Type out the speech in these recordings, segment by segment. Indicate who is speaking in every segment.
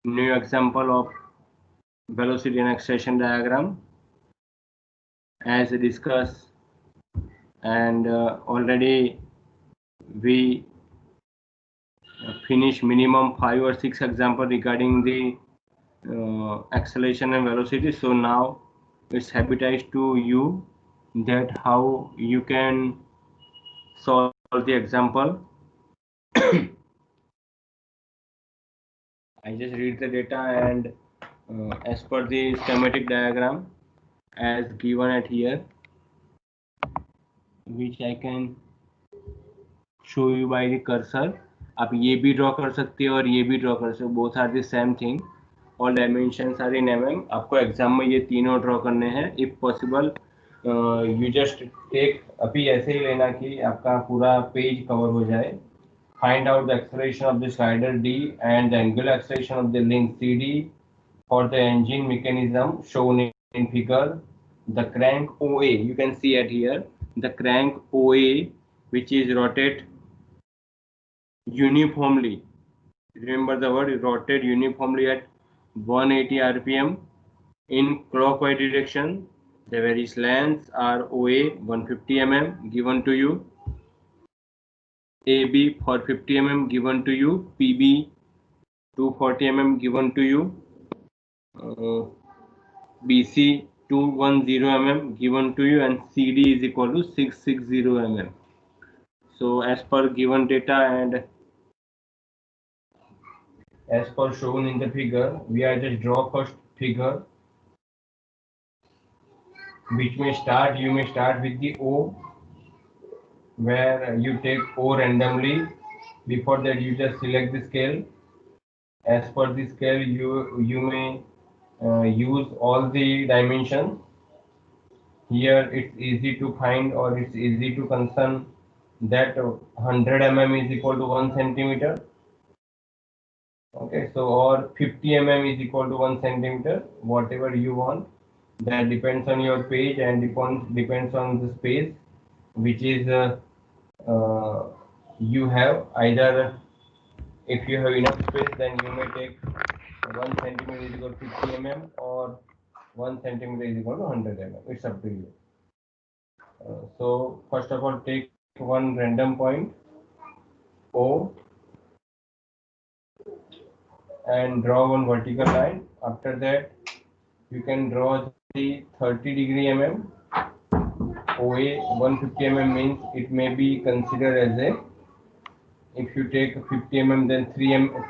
Speaker 1: new example of velocity and acceleration diagram as discussed, and already we finished minimum 5 or 6 example regarding the acceleration and velocity. So now it's habited to you that how you can solve the example. I just read the data, and as per the schematic diagram as given at here, which I can show you by the cursor. आप ये भी draw कर सकते हो और ये भी draw कर सकते हो, both are the same thing, all dimensions are in mm. आपको एग्जाम में ये तीनों ड्रॉ करने हैं if possible. You just take, अभी ऐसे ही लेना कि आपका पूरा पेज कवर हो जाए. Find out the acceleration of the slider D and the angular acceleration of the link CD for the engine mechanism shown in figure. The crank OA, you can see at here, the crank OA which is rotate uniformly. Remember the word, rotate uniformly at 180 rpm in clockwise direction. The various lengths are OA 150 mm given to you, AB for 50 mm given to you, PB 240 mm given to you, BC 210 mm given to you, and CD is equal to 660 mm. So as per given data and as per shown in the figure, we are just draw first figure, which may start, you may start with the O, where you take O randomly. Before that you just select the scale. As per the scale you may use all the dimensions. Here it's easy to find, or it's easy to concern that 100 mm is equal to 1 centimeter. Okay, so or 50 mm is equal to 1 centimeter, whatever you want. That depends on your page and depends on the space which is you have. Either if you have enough space, then you may take 1 centimeter is equal to 50 mm or 1 centimeter is equal to 100 mm. It's up to you. So first of all, take one random point O and draw one vertical line. After that you can draw the 30 degree mm. OA 150 mm means it may be considered as a, if you take 50 mm then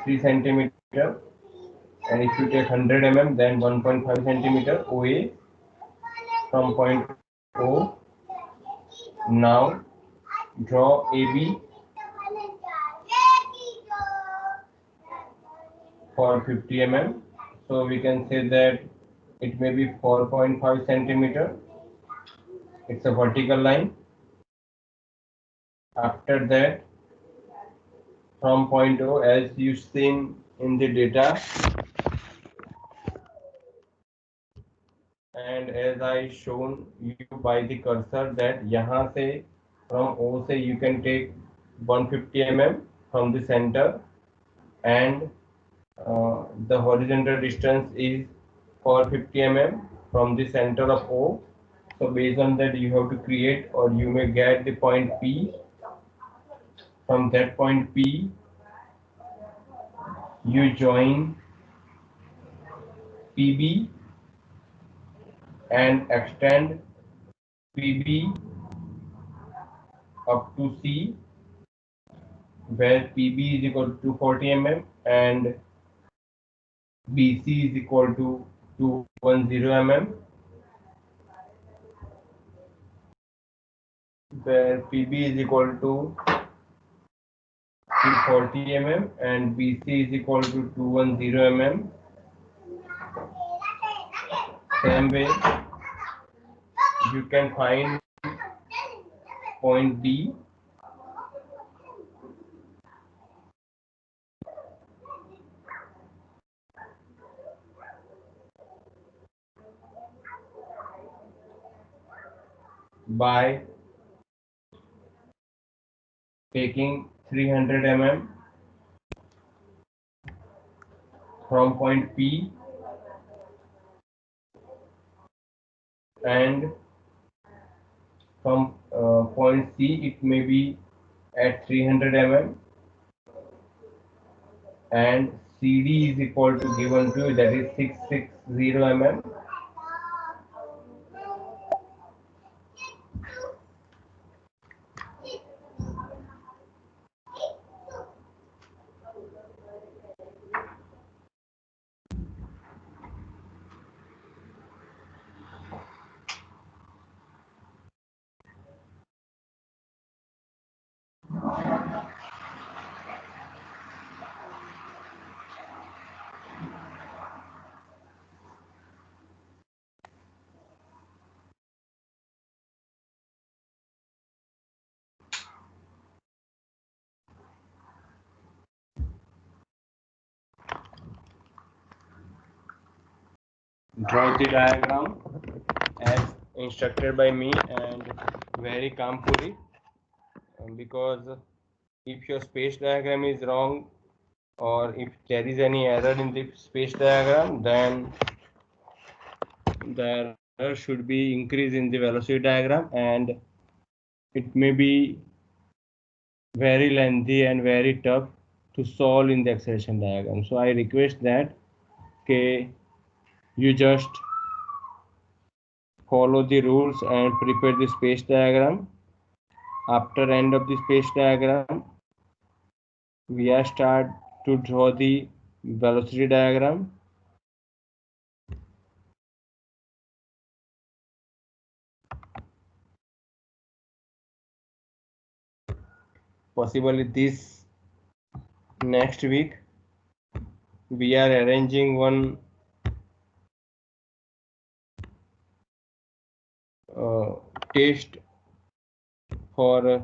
Speaker 1: 3 centimeter, and if you take 100 mm then 1.5 centimeter OA from point O. Now draw AB for 50 mm. So we can say that it may be 4.5 centimeter. It's a vertical line. After that, from point O, as you've seen in the data, and as I shown you by the cursor, that यहाँ से from O से you can take 150 mm from the center, and the horizontal distance is 450 mm from the center of O. So based on that you have to create, or you may get the point P. From that point P you join PB and extend PB up to C, where PB is equal to 240 mm and BC is equal to 210 mm, where PB is equal to 240 mm and BC is equal to 210 mm. Same way you can find point D. By taking 300 mm from point P and from point C it may be at 300 mm and CD is equal to given to that is 660 mm. Draw the diagram as instructed by me and very calmly, because if your space diagram is wrong or if there is any error in the space diagram, then the error should be increase in the velocity diagram and it may be very lengthy and very tough to solve in the acceleration diagram. So I request that you just follow the rules and prepare the space diagram. After end of the space diagram, we are start to draw the velocity diagram. Possibly this next week we are arranging one test for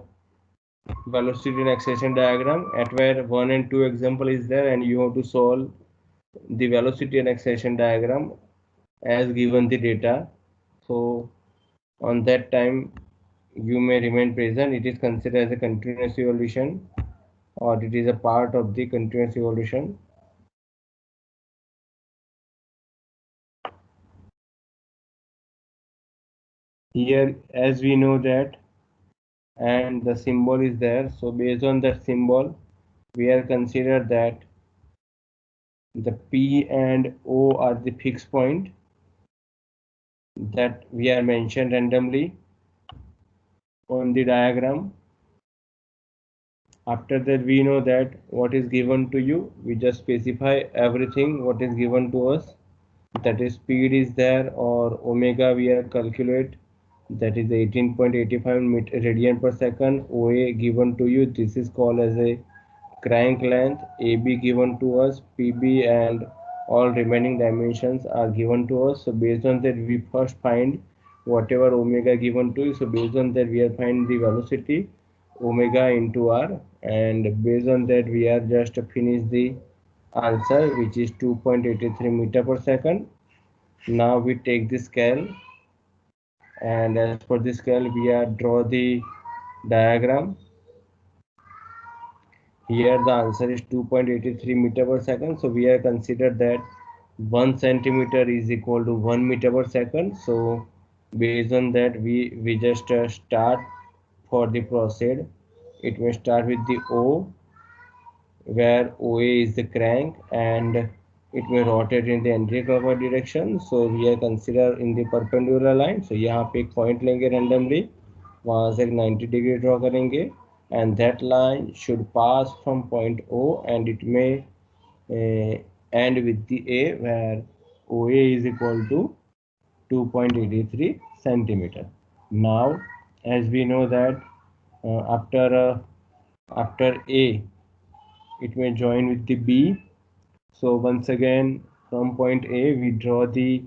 Speaker 1: velocity and acceleration diagram at where 1 and 2 example is there and you have to solve the velocity and acceleration diagram as given the data. So on that time you may remain present. It is considered as a continuous evolution or it is a part of the continuous evolution. Here as we know that and the symbol is there, so based on that symbol we are considered that the P and O are the fixed point that we are mentioned randomly on the diagram. After that we know that what is given to you, we just specify everything what is given to us, that is speed is there or omega we are calculate, that is 18.85 radian per second. OA given to you, this is called as a crank length. AB given to us, PB and all remaining dimensions are given to us. So based on that we first find whatever omega given to you. So based on that we are find the velocity omega into r, and based on that we are just finish the answer which is 2.83 meter per second. Now we take the scale and as per the scale we are draw the diagram. Here the answer is 2.83 meter per second. So we are considered that 1 centimeter is equal to 1 meter per second. So based on that we just start for the proceed. It may start with the O, where OA is the crank and it may rotate in the anti-clockwise direction. So we are considered in the perpendicular line. So यहाँ पे एक point लेंगे randomly, वहाँ से 90 degree draw करेंगे and that line should pass from point O and it may end with the A, where OA is equal to 2.83 centimeter. Now as we know that after A it may join with the B. So once again from point A we draw the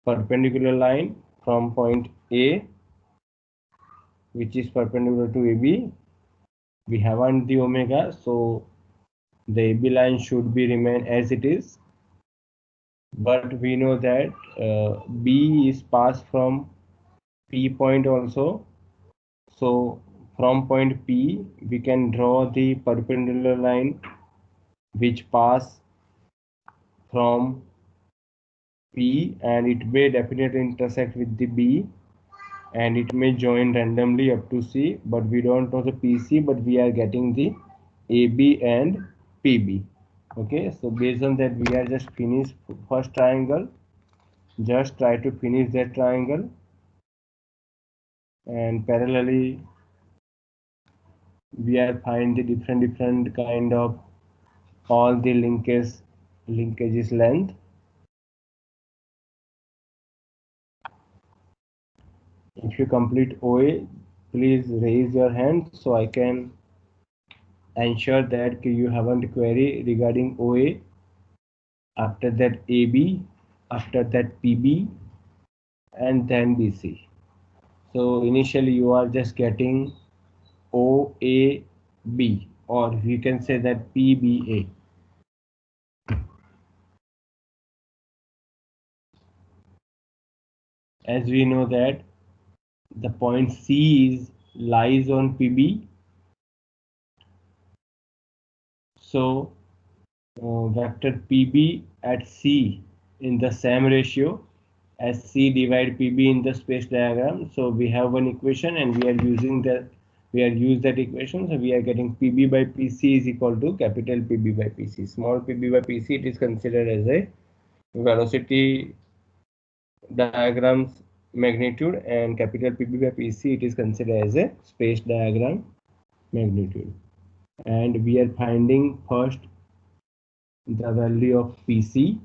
Speaker 1: perpendicular line from point A which is perpendicular to AB. We haven't the omega, so the AB line should be remain as it is, but we know that B is passed from P point also. So from point P we can draw the perpendicular line which pass from P, and it may definitely intersect with the B, and it may join randomly up to C, but we don't know the PC, but we are getting the AB and PB. Okay, so based on that, we are just finish first triangle. Just try to finish that triangle, and parallelly we are find the different kind of all the linkages length. If you complete OA, please raise your hand so I can ensure that you haven't query regarding OA. After that AB, after that PB, and then BC. So initially you are just getting OAB, or you can say that PBA. As we know that the point C lies on PB, so vector PB at C in the same ratio as C divide PB in the space diagram. So we have one equation, and we are using that. We are use that equation, so we are getting PB by PC is equal to capital PB by PC. Small PB by PC, it is considered as a velocity diagram's magnitude, and capital PB by PC, it is considered as a space diagram magnitude. And we are finding first the value of PC,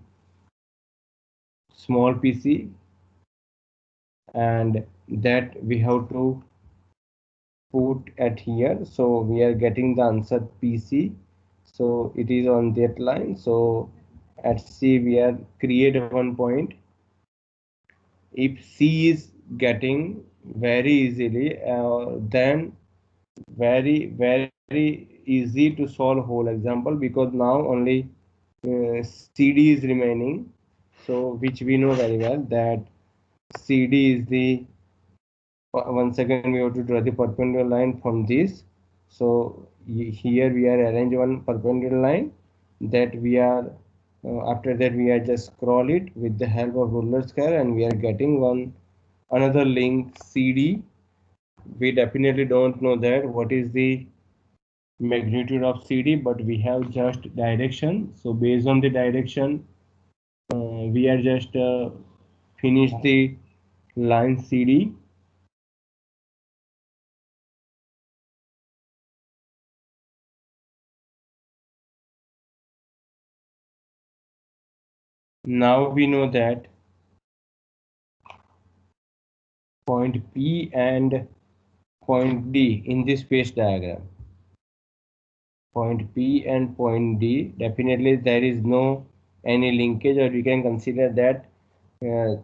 Speaker 1: small PC, and that we have to put at here. So we are getting the answer PC, so it is on that line. So at C we are create one point. If C is getting very easily, then very easy to solve whole example, because now only CD is remaining, so which we know very well that CD is the, once again we have to draw the perpendicular line from this. So here we are arrange one perpendicular line that we are after that we are just scroll it with the help of ruler scale, and we are getting one another link CD. We definitely don't know that what is the magnitude of CD, but we have just direction. So based on the direction, we are just finish the line CD. Now we know that point P and point D in this space diagram. Point P and point D, definitely there is no any linkage, or we can consider that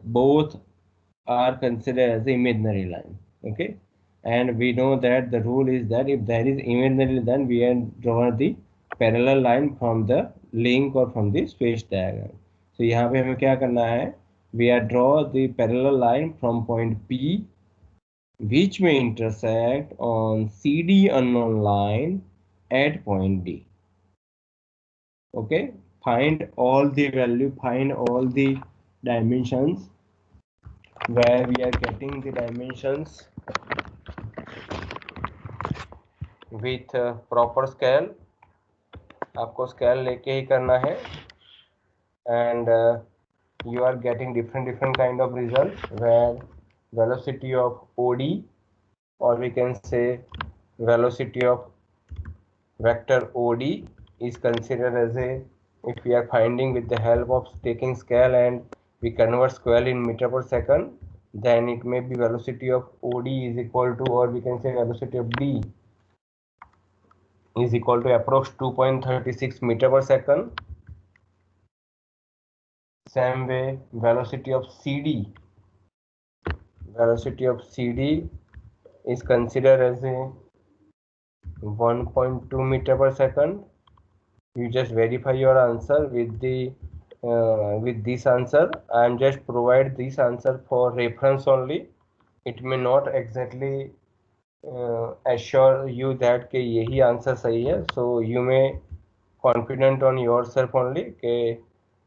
Speaker 1: both are considered as imaginary line. Okay, and we know that the rule is that if there is imaginary, then we can draw the parallel line from the link or from the space diagram. So यहाँ पे हमें क्या करना है, we are draw the parallel line from point P which may intersect on CD unknown line at point D. Okay, find all the value, find all the dimensions, where we are getting the dimensions with proper scale. आपको scale लेके ही करना है, and you are getting different kind of results, where velocity of OD, or we can say velocity of vector OD is considered as a, if we are finding with the help of taking scale and we convert scale in meter per second, then it may be velocity of OD is equal to, or we can say velocity of D is equal to approx 2.36 meter per second. Same way velocity of CD is considered as a 1.2 meter per second. You just verify your answer with the with this answer. I am just provide this answer for reference only. It may not exactly assure you that कि यही answer सही है. So you may confident on yourself only कि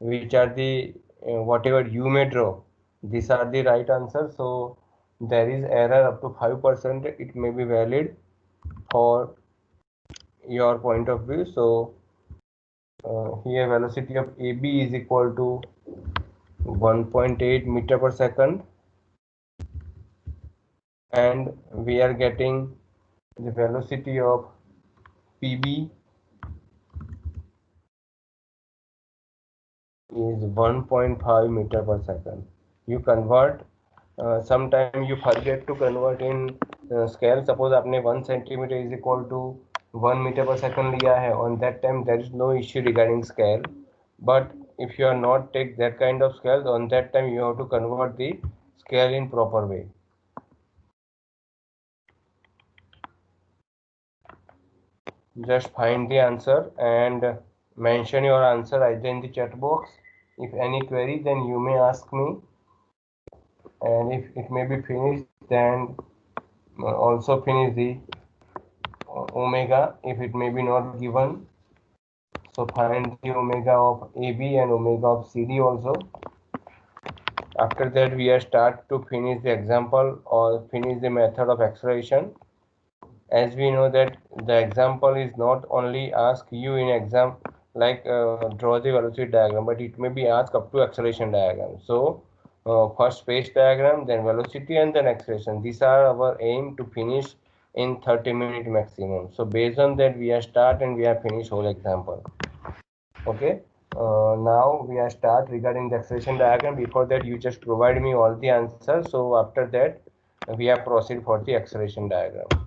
Speaker 1: which are the whatever you may draw, these are the right answer. So there is error up to 5%. It may be valid for your point of view. So here velocity of AB is equal to 1.8 meter per second, and we are getting the velocity of PB is 1.5 meter per second. You convert, sometime you forget to convert in scale. Suppose आपने 1 centimeter is equal to 1 meter per second लिया है, on that time there is no issue regarding scale. But if you are not take that kind of scale, on that time you have to convert the scale in proper way. Just find the answer and mention your answer either in the chat box. If any query, then you may ask me, and if it may be finished, then also finish the omega if it may be not given. So find the omega of AB and omega of CD also. After that, we are start to finish the example or finish the method of acceleration. As we know that the example is not only ask you in exam like draw the velocity diagram, but it may be asked up to acceleration diagram. So first space diagram, then velocity, and then acceleration. These are our aim to finish in 30 minutes maximum. So based on that, we are start and we are finish whole example. Okay. Now we are start regarding the acceleration diagram. Before that, you just provide me all the answers. So after that, we are proceed for the acceleration diagram.